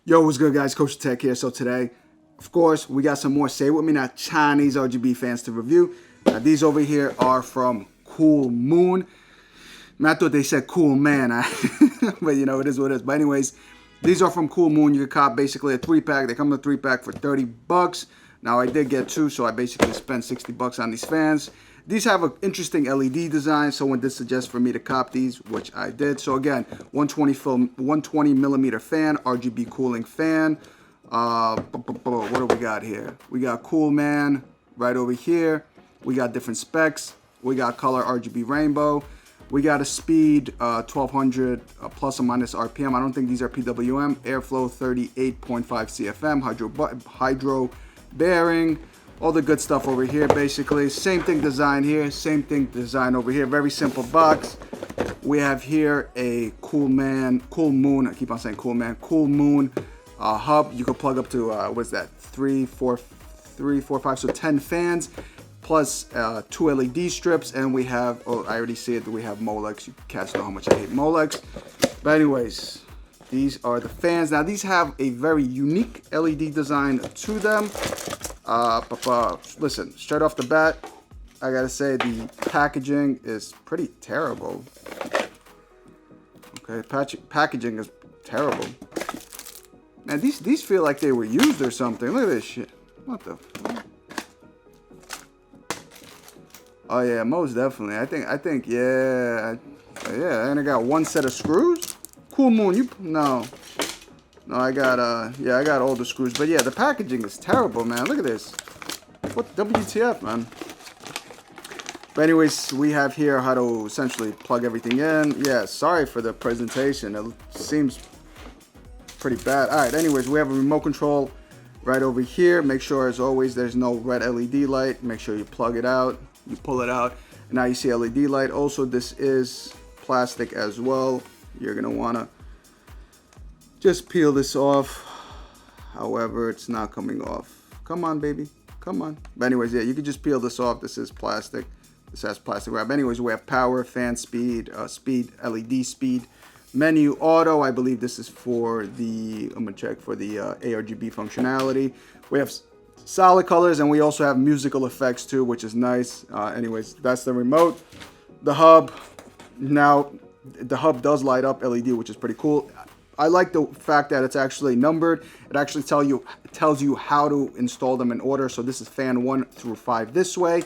Yo, what's good, guys? KosherTech here. So today, of course, we got some more Say It With Me Now Chinese RGB fans to review. Now, these over here are from CoolMoon. I thought they said CoolMan, but you know, it is what it is. But anyways, these are from CoolMoon. You can cop basically a 3-pack. They come in a 3-pack for 30 bucks. Now, I did get 2, so I basically spent 60 bucks on these fans. These have an interesting LED design. Someone did suggest for me to cop these, which I did. So again, 120 millimeter fan, RGB cooling fan. What do we got here? We got CoolMan right over here. We got different specs. We got color RGB rainbow. We got a speed 1200 plus or minus RPM. I don't think these are PWM. Airflow 38.5 CFM. Hydro bearing. All the good stuff over here, basically. Same thing design here, same thing design over here. Very simple box. We have here a CoolMoon. I keep on saying CoolMoon hub. You can plug up to what's that? 3, 4, 5, so 10 fans plus 2 LED strips, and we have. Oh, I already see it. We have Molex. You cats know how much I hate Molex. But anyways, these are the fans. Now these have a very unique LED design to them. Listen, straight off the bat, I gotta say the packaging is pretty terrible. Okay, packaging is terrible. Man, these feel like they were used or something. Look at this shit. What the fuck? Oh yeah, most definitely. I think, yeah. And I got 1 set of screws. CoolMoon, No, I got all the screws. But yeah, the packaging is terrible, man. Look at this. What WTF, man? But anyways, we have here how to essentially plug everything in. Yeah, sorry for the presentation. It seems pretty bad. All right, anyways, we have a remote control right over here. Make sure, as always, there's no red LED light. Make sure you plug it out. You pull it out, and now you see LED light. Also, this is plastic as well. You're going to want to just peel this off. However, it's not coming off. Come on, baby. Come on. But anyways, yeah, you can just peel this off. This is plastic. This has plastic wrap. Anyways, we have power, fan speed, LED speed, menu, auto. I believe this is for the, I'm going to check for the ARGB functionality. We have solid colors, and we also have musical effects too, which is nice. Anyways, that's the remote. The hub. Now, the hub does light up LED, which is pretty cool. I like the fact that it's actually numbered. It actually tells you how to install them in order. So this is fan 1 through 5 this way,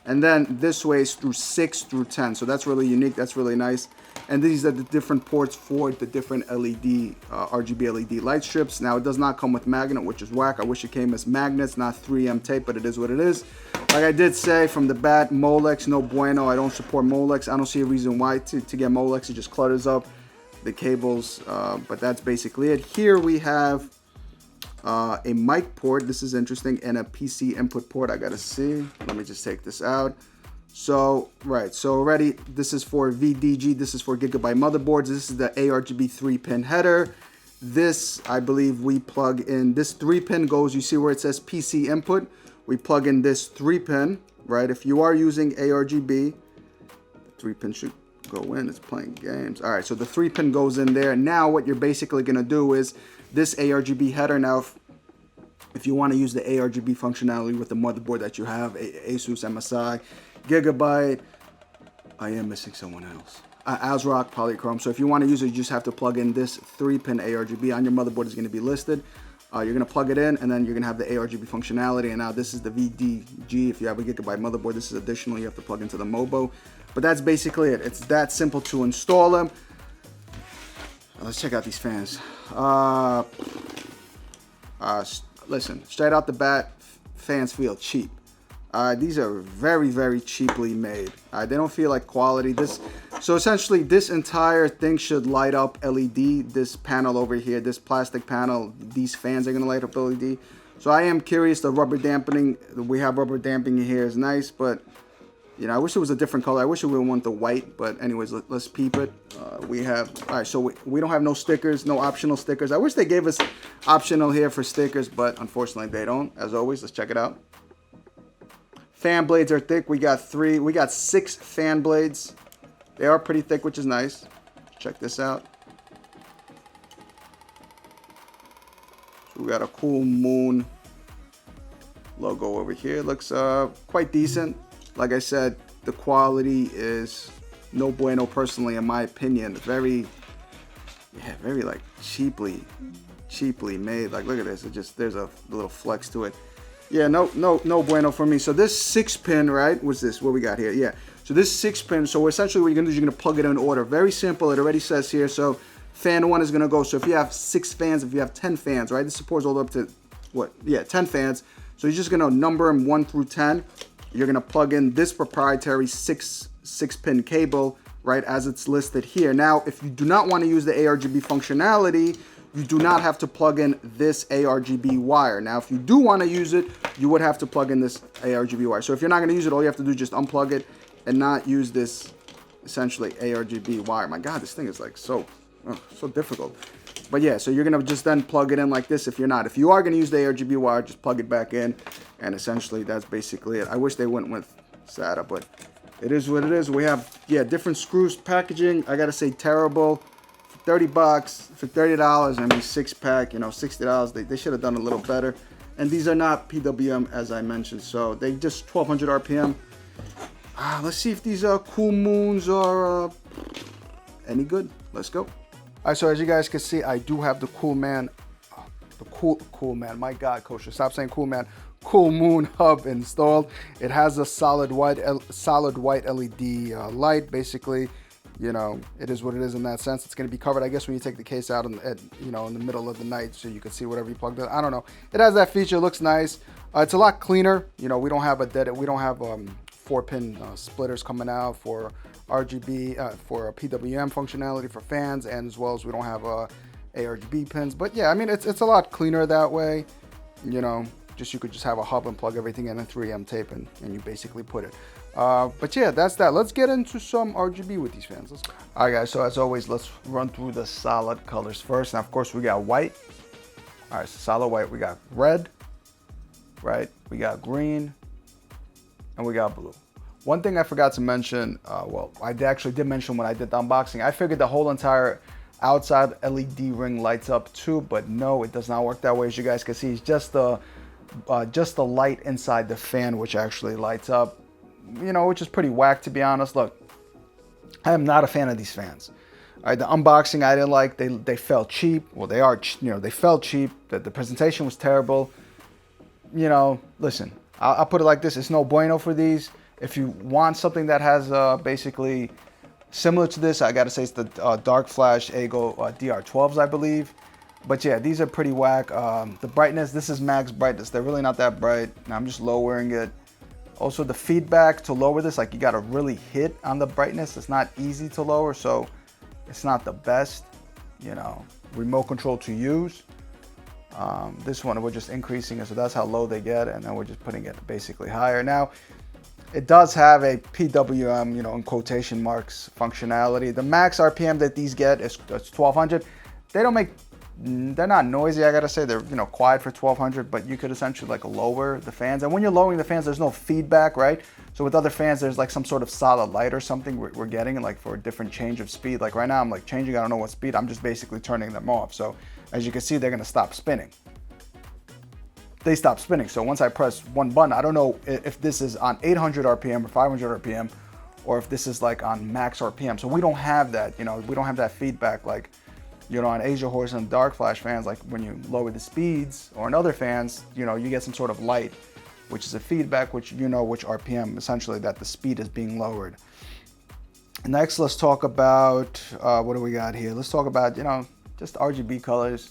and then this way is through 6 through 10. So that's really unique. That's really nice. And these are the different ports for the different LED, RGB LED light strips. Now, it does not come with magnet, which is whack. I wish it came as magnets, not 3M tape, but it is what it is. Like I did say from the bat, Molex, no bueno. I don't support Molex. I don't see a reason why to get Molex. It just clutters up the cables, but that's basically it. Here we have a mic port. This is interesting, and a PC input port. I gotta see. Let me just take this out. So, right, so already this is for VDG, this is for Gigabyte motherboards. This is the ARGB 3-pin header. This, I believe we plug in, this 3-pin goes, you see where it says PC input? We plug in this 3-pin, right? If you are using ARGB, 3-pin should go in, it's playing games. All right, so the 3-pin goes in there. Now what you're basically gonna do is this ARGB header. Now, if you wanna use the ARGB functionality with the motherboard that you have, Asus, MSI, Gigabyte, I am missing someone else. ASRock, Polychrome. So if you want to use it, you just have to plug in this 3-pin ARGB on your motherboard. Is going to be listed. You're going to plug it in, and then you're going to have the ARGB functionality. And now this is the VDG. If you have a Gigabyte motherboard, this is additional. You have to plug into the MOBO. But that's basically it. It's that simple to install them. Let's check out these fans. Listen, straight out the bat, fans feel cheap. These are very, very cheaply made. They don't feel like quality. So essentially, this entire thing should light up LED. This panel over here, this plastic panel, these fans are gonna light up LED. So I am curious. The rubber dampening, we have rubber dampening here is nice, but you know, I wish it was a different color. I wish we would want the white, but anyways, let's peep it. We have, all right, so we don't have no stickers, no optional stickers. I wish they gave us optional here for stickers, but unfortunately they don't. As always, let's check it out. Fan blades are thick. We got 6 fan blades. They are pretty thick, which is nice. Check this out. So we got a CoolMoon logo over here. Looks quite decent. Like I said, the quality is no bueno personally, in my opinion. Very like cheaply made. Like, look at this. It just, there's a little flex to it. Yeah, no bueno for me. So this 6-pin, right? What's this? What we got here? Yeah. So this 6-pin. So essentially, what you're gonna do is you're gonna plug it in order. Very simple. It already says here. So fan 1 is gonna go. So if you have 6 fans, if you have 10 fans, right? This supports all the way up to what? Yeah, 10 fans. So you're just gonna number them 1 through 10. You're gonna plug in this proprietary 6-pin cable, right, as it's listed here. Now, if you do not want to use the ARGB functionality, you do not have to plug in this ARGB wire. Now, if you do want to use it, you would have to plug in this ARGB wire. So if you're not going to use it, all you have to do is just unplug it and not use this, essentially, ARGB wire. My God, this thing is like so difficult. But yeah, so you're going to just then plug it in like this if you're not. If you are going to use the ARGB wire, just plug it back in. And essentially, that's basically it. I wish they went with SATA, but it is what it is. We have, yeah, different screws. Packaging, I got to say, terrible. 30 bucks, for $30, I mean 6-pack, you know, $60. They should have done a little better. And these are not PWM, as I mentioned, so they just 1200 RPM. Let's see if these CoolMoons are any good. Let's go. All right, so as you guys can see, I do have the CoolMan, CoolMan. My God, Kosher, stop saying CoolMan. CoolMoon hub installed. It has a solid white LED light, basically. You know, it is what it is in that sense. It's going to be covered, I guess, when you take the case out in the middle of the night, so you can see whatever you plugged in. I don't know. It has that feature. It looks nice. It's a lot cleaner. You know, we don't have 4-pin splitters coming out for RGB for a PWM functionality for fans, and as well as we don't have ARGB pins. But yeah, I mean, it's a lot cleaner that way. You know, you could just have a hub and plug everything in 3M tape, and you basically put it. But yeah, that's that. Let's get into some RGB with these fans. Let's go. All right, guys, so as always, let's run through the solid colors first. Now, of course, we got white. All right, so solid white. We got red, right? We got green, and we got blue. One thing I forgot to mention, well, I actually did mention when I did the unboxing. I figured the whole entire outside LED ring lights up too, but no, it does not work that way. As you guys can see, it's just the light inside the fan which actually lights up. You know, which is pretty whack, to be honest. Look, I am not a fan of these fans. All right, the unboxing I didn't like. They felt cheap. Well, they are, you know, they felt cheap. The presentation was terrible. You know, listen, I'll put it like this. It's no bueno for these. If you want something that has basically similar to this, I got to say it's the Dark Flash Ego DR12s, I believe. But yeah, these are pretty whack. The brightness, this is max brightness. They're really not that bright. Now I'm just lowering it. Also, the feedback to lower this, like, you got to really hit on the brightness. It's not easy to lower, so it's not the best, you know, remote control to use. This one, we're just increasing it, so that's how low they get, and then we're just putting it basically higher. Now, it does have a PWM, you know, in quotation marks, functionality. The max RPM that these get is 1200. They're not noisy, I gotta say. They're, you know, quiet for 1200, but you could essentially like lower the fans. And when you're lowering the fans, there's no feedback, right? So with other fans, there's like some sort of solid light or something we're getting, like for a different change of speed. Like right now, I'm like changing, I don't know what speed. I'm just basically turning them off. So as you can see, they're gonna stop spinning. They stop spinning. So once I press one button, I don't know if this is on 800 RPM or 500 RPM, or if this is like on max RPM. So we don't have that, you know, we don't have that feedback like, you know, on Asia Horse and Dark Flash fans, like when you lower the speeds, or in other fans, you know, you get some sort of light, which is a feedback, which, you know, which RPM, essentially, that the speed is being lowered. Next, let's talk about, what do we got here? Let's talk about, you know, just RGB colors.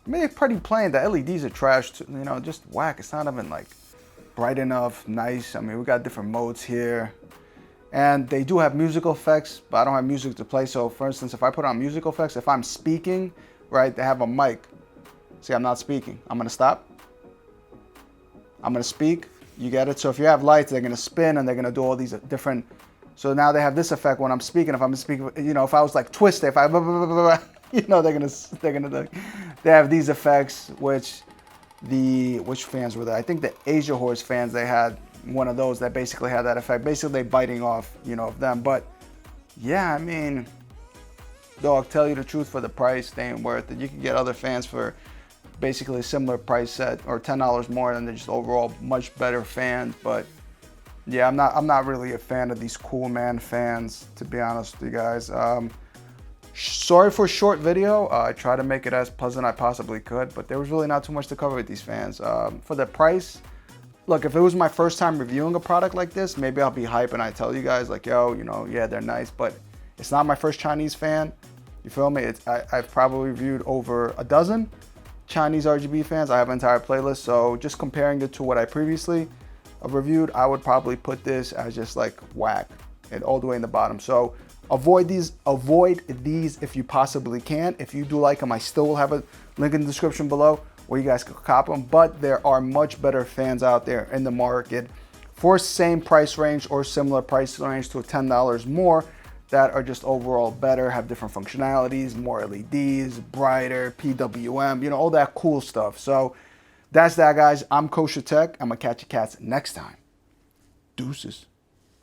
I mean, they're pretty plain. The LEDs are trash, too, you know, just whack. It's not even like bright enough, nice. I mean, we got different modes here. And they do have musical effects, but I don't have music to play. So for instance, if I put on musical effects, if I'm speaking, right, they have a mic. See, I'm not speaking. I'm gonna stop. I'm gonna speak. You get it? So if you have lights, they're gonna spin and they're gonna do all these different. So now they have this effect when I'm speaking. If I'm speaking, you know, if I was like twisted, if I, you know, they have these effects, which fans were there? I think the Asia Horse fans, they had one of those that basically had that effect, basically biting off, you know, of them. But yeah, I mean, dog, tell you the truth, for the price, they ain't worth it. You can get other fans for basically a similar price set, or $10 more, and they're just overall much better fans. But yeah, I'm not really a fan of these CoolMan fans, to be honest with you guys. Sorry for a short video. I tried to make it as pleasant as I possibly could, but there was really not too much to cover with these fans. For the price, look, if it was my first time reviewing a product like this, maybe I'll be hype and I tell you guys like, yo, you know, yeah, they're nice, but it's not my first Chinese fan. You feel me? I've probably reviewed over a dozen Chinese RGB fans. I have an entire playlist, so just comparing it to what I previously reviewed, I would probably put this as just like whack and all the way in the bottom. So avoid these if you possibly can. If you do like them, I still will have a link in the description below where you guys can cop them, but there are much better fans out there in the market for same price range or similar price range to $10 more that are just overall better, have different functionalities, more LEDs, brighter, PWM, you know, all that cool stuff. So that's that, guys. I'm KosherTech. I'm gonna catch you cats next time. Deuces.